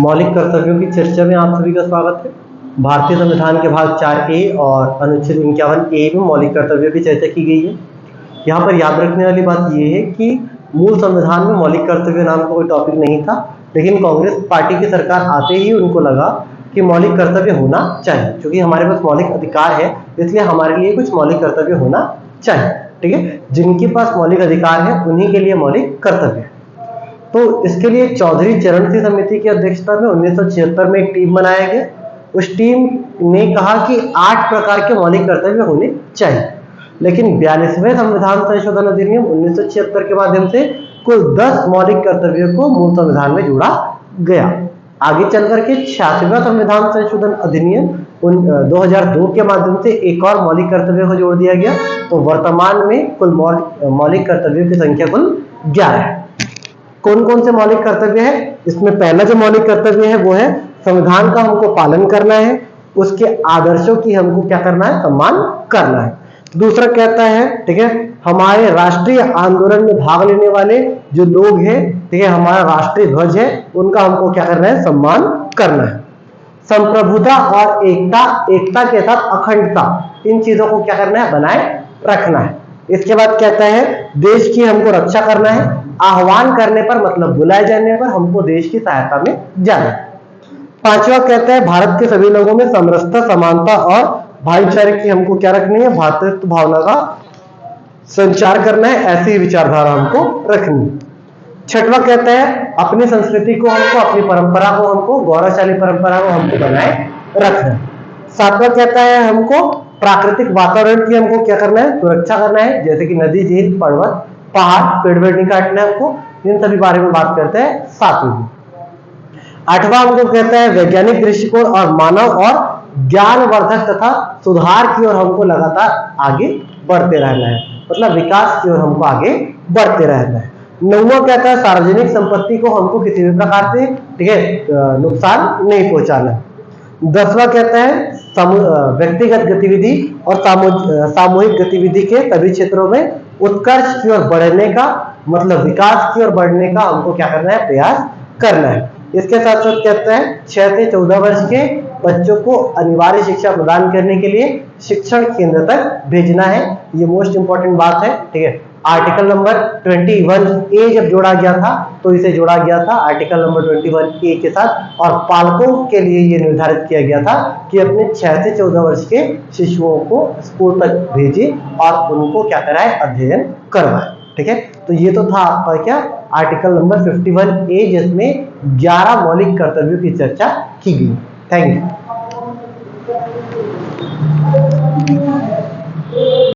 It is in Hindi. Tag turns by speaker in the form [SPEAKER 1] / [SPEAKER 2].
[SPEAKER 1] मौलिक कर्तव्यों की चर्चा में आप सभी का स्वागत है। भारतीय संविधान के भाग 4A और अनुच्छेद 51A में मौलिक कर्तव्यों की चर्चा की गई है। यहाँ पर याद रखने वाली बात यह है कि मूल संविधान में मौलिक कर्तव्य नाम का कोई टॉपिक नहीं था, लेकिन कांग्रेस पार्टी की सरकार आते ही उनको लगा कि मौलिक कर्तव्य होना चाहिए। क्योंकि हमारे पास मौलिक अधिकार है, इसलिए हमारे लिए कुछ मौलिक कर्तव्य होना चाहिए। ठीक है, जिनके पास मौलिक अधिकार है उन्हीं के लिए मौलिक कर्तव्य है। तो इसके लिए चौधरी चरण सिंह समिति की अध्यक्षता में 1976 में एक टीम बनाया गया। उस टीम ने कहा कि 8 प्रकार के मौलिक कर्तव्य होने चाहिए, लेकिन 42वें संविधान संशोधन अधिनियम 1976 के माध्यम से कुल 10 मौलिक कर्तव्यों को मूल संविधान में जोड़ा गया। आगे चल करके 86वां संविधान संशोधन अधिनियम 2002 के माध्यम से एक और मौलिक कर्तव्य को जोड़ दिया गया। तो वर्तमान में कुल मौलिक कर्तव्यों की संख्या कुल 11 है। कौन कौन से मौलिक कर्तव्य है? इसमें पहला जो मौलिक कर्तव्य है वो है संविधान का हमको पालन करना है, उसके आदर्शों की हमको क्या करना है? सम्मान करना है। दूसरा कहता है, ठीक है, हमारे राष्ट्रीय आंदोलन में भाग लेने वाले जो लोग हैं, ठीक है, हमारा राष्ट्रीय ध्वज है, उनका हमको क्या करना है? सम्मान करना है। संप्रभुता और एकता के साथ अखंडता, इन चीजों को क्या करना है? बनाए रखना है। इसके बाद कहता है देश की हमको रक्षा करना है, आह्वान करने पर मतलब बुलाए जाने पर हमको देश की सहायता में जाना है। 5वां कहता है भारत के सभी लोगों में समरसता, समानता और भाईचारे की हमको क्या रखनी है? भ्रातृत्व भावना का संचार करना है, ऐसी विचारधारा हमको रखनी है। 6वां कहता है अपनी संस्कृति को हमको, अपनी परंपरा को हमको, गौरवशाली परंपरा को हमको बनाए रखना है। 7वां कहता है हमको प्राकृतिक वातावरण की हमको क्या करना है? सुरक्षा करना है, जैसे कि नदी, झील, पर्वत, पहाड़, पेड़ नहीं काटना है हमको, इन सभी बारे में बात करते हैं 7वें। 8वां हमको कहता है वैज्ञानिक दृष्टिकोण और मानव और ज्ञानवर्धक तथा सुधार की ओर हमको लगातार आगे बढ़ते रहना है, मतलब विकास की ओर हमको आगे बढ़ते रहना है। 9वां कहता है सार्वजनिक संपत्ति को हमको किसी भी प्रकार से, ठीक है, नुकसान नहीं पहुंचाना है। 10वां कहता है व्यक्तिगत गतिविधि और सामूहिक गतिविधि के सभी क्षेत्रों में उत्कर्ष की ओर बढ़ने का, मतलब विकास की ओर बढ़ने का हमको क्या करना है? प्रयास करना है। इसके साथ साथ कहता है 6 से 14 वर्ष के बच्चों को अनिवार्य शिक्षा प्रदान करने के लिए शिक्षण केंद्र तक भेजना है। ये मोस्ट इंपॉर्टेंट बात है, ठीक है। आर्टिकल नंबर 21A जब जोड़ा गया था तो इसे जोड़ा गया था आर्टिकल नंबर 21A के साथ, और पालकों के लिए ये निर्धारित किया गया था कि अपने 6 से 14 वर्ष के शिशुओं को स्कूल तक भेजें और उनको क्या कराए? अध्ययन करवाए। ठीक है, तो ये तो था आपका क्या? आर्टिकल नंबर 51A, जिसमें 11 मौलिक कर्तव्यों की चर्चा की गई। Thank you.